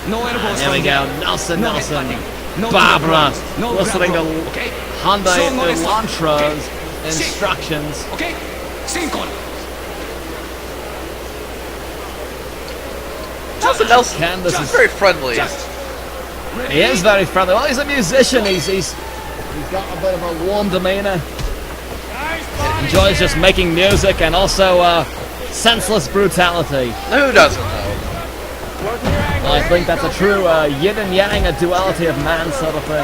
Here we go. Nelson. Barbara listening to Hyundai Elantra's instructions. Nelson is very friendly. He is very friendly. Well, he's a musician. He's got a bit of a warm demeanor. Enjoys just making music and also senseless brutality. Who doesn't know? I think that's a true yin and yang, a duality of man sort of thing.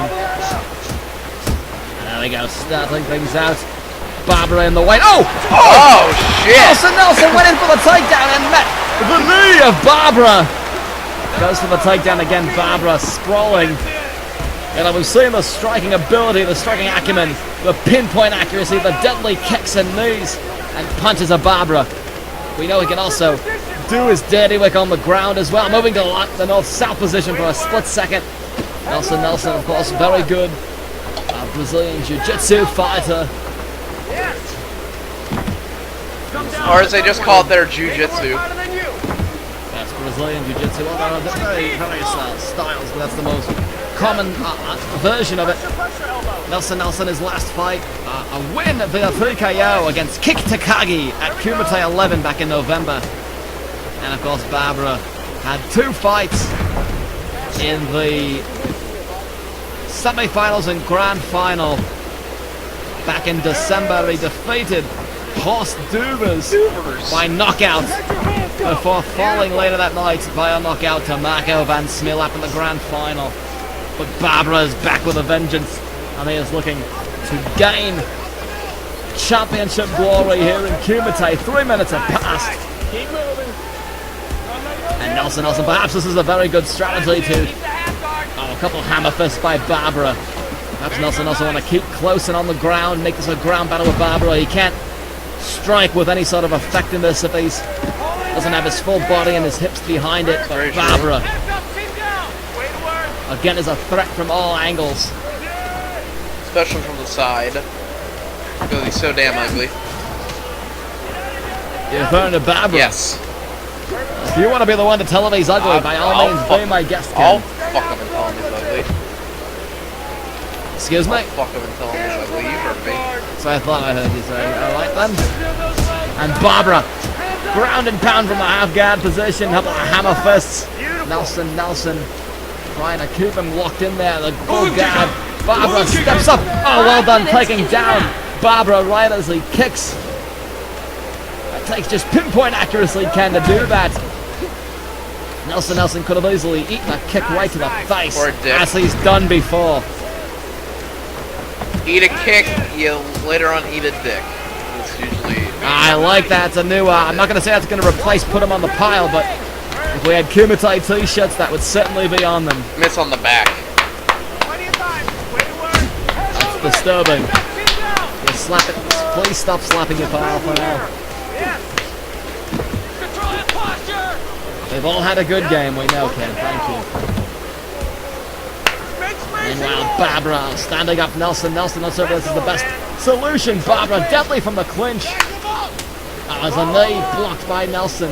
And there we go, starting things out. Barbara in the white. Oh shit! Nelson went in for the takedown and met the knee of Barbara. Goes for the takedown again. Barbara sprawling. And we've seen the striking ability, the striking acumen, the pinpoint accuracy, the deadly kicks and knees and punches of Barbara. We know he can also do his dirty work on the ground as well. Moving to the north-south position for a split second. Nelson, of course, very good Brazilian Jiu-Jitsu fighter. Or as they just call it their Jiu-Jitsu. That's Brazilian Jiu-Jitsu. Well, there are various styles, but that's the most common version of it. Nelson, his last fight, a win via 3KO against Kik Takagi at KUMITE 11 back in November. And of course, Barbara had 2 fights in the semi-finals and grand final back in December. He defeated Horst Duvers by knockout before falling later that night by a knockout to Marco Van Smilap in the grand final. But Barbara is back with a vengeance, and he is looking to gain championship glory here in KUMITE. 3 minutes have passed. Keep moving. And Nelson, perhaps this is a very good strategy to... a couple hammer fists by Barbara. Perhaps Nelson also want to keep close and on the ground, make this a ground battle with Barbara. He can't strike with any sort of effectiveness if he doesn't have his full body and his hips behind it. But Barbara, again, is a threat from all angles. Especially from the side. Because he's so damn ugly. You're referring to Barbara? Yes. If you want to be the one to tell him he's ugly, by all means, be my guest, Ken. I'll fuck him and tell him he's ugly. Excuse me? I'll fuck him and tell him he's ugly. You heard me. So I thought I heard you say. Alright then. And Barbara, ground and pound from the half-guard position, couple of hammer fists. Nelson trying to keep him locked in there, the full guard. Barbara steps up. Oh, well done, taking down Barbara right as he kicks. That takes just pinpoint accuracy, Ken, to do that. Nelson could have easily eaten a kick right to the face, as he's done before. Eat a kick, you later on eat a dick. That's usually... I like that. It's a new... I'm not going to say that's going to replace put him on the pile, but if we had KUMITE t-shirts, that would certainly be on them. Miss on the back. That's disturbing. You slap it. Please stop slapping your pile for now. They've all had a good game, we know, Ken. Thank you. Meanwhile, Barbara standing up. Nelson, not sure if this is the best solution. Barbara deadly from the clinch. As a knee blocked by Nelson.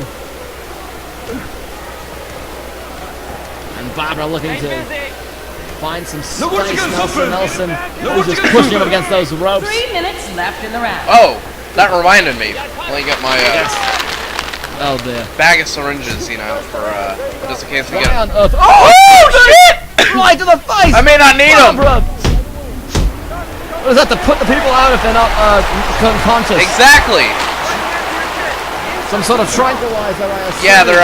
And Barbara looking to find some space. Nelson who's just pushing him against those ropes. 3 minutes left in the round. Oh, that reminded me. Let me get my oh dear. Bag of syringes, you know, for just in case we get. Why on earth? Oh shit! Right to the face! I may not need them! What is that, to put the people out if they're not unconscious? Exactly! Some sort of tranquilizer, I assume. Yeah, they're,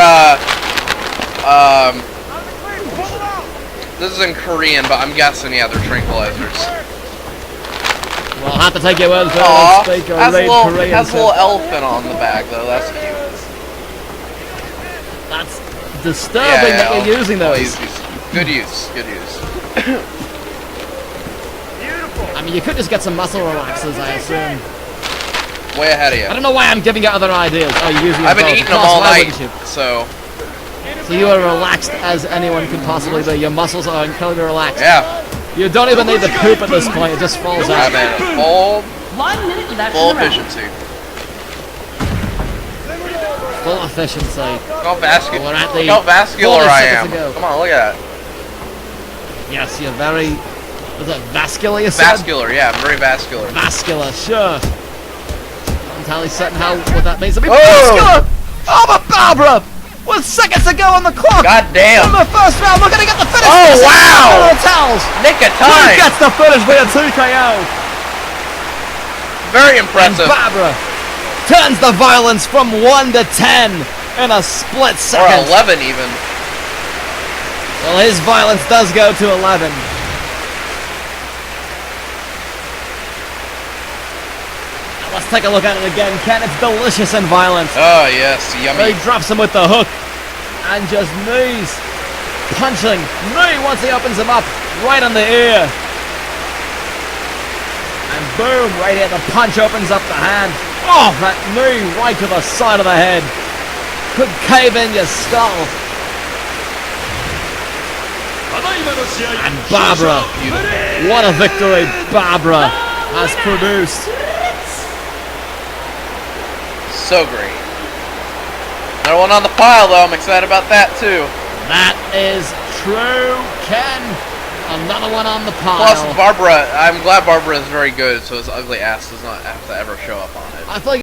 this is in Korean, but I'm guessing, yeah, they're tranquilizers. Well, I'll have to take your word for it. Has a little elephant on the bag, though. That's cute. That's disturbing that you're using those. Good use. I mean, you could just get some muscle relaxers, I assume. Way ahead of you. I don't know why I'm giving you other ideas. Oh, you're using them. I've been eating them all night, so you are relaxed as anyone could possibly be. Your muscles are incredibly relaxed. Yeah. You don't even need the poop at this point. It just falls out. I'm at full 1 minute left. Full efficiency. full efficiency. Look how vascular, We're at the look how vascular 40 I seconds am. to go. Come on, look at that. Yes, you're very... Was it vascular, you said? Vascular, yeah, I'm very vascular. Vascular, sure. Not entirely certain what that means to be. Oh! Vascular! Oh, but Barbara! With seconds to go on the clock! God damn! In the first round, we're gonna get the finish! Oh, wow! Towels. Nick of Who time! gets the finish via TKO? Very impressive. And Barbara turns the violence from 1 to 10 in a split Or second. 11 even. Well, his violence does go to 11. Now let's take a look at it again, Ken. It's delicious and violent. Oh, yes, yummy. He drops him with the hook and just knees. Punching. Knee once he opens him up. Right on the ear. And boom, right here, the punch opens up the hand. Oh, that knee right to the side of the head. Could cave in your skull. And Barbara, what a victory Barbara has produced. So great. Another one on the pile, though. I'm excited about that, too. That is true, Ken. Another one on the pile. Plus, Barbara, I'm glad Barbara is very good, so his ugly ass does not have to ever show up on it. I thought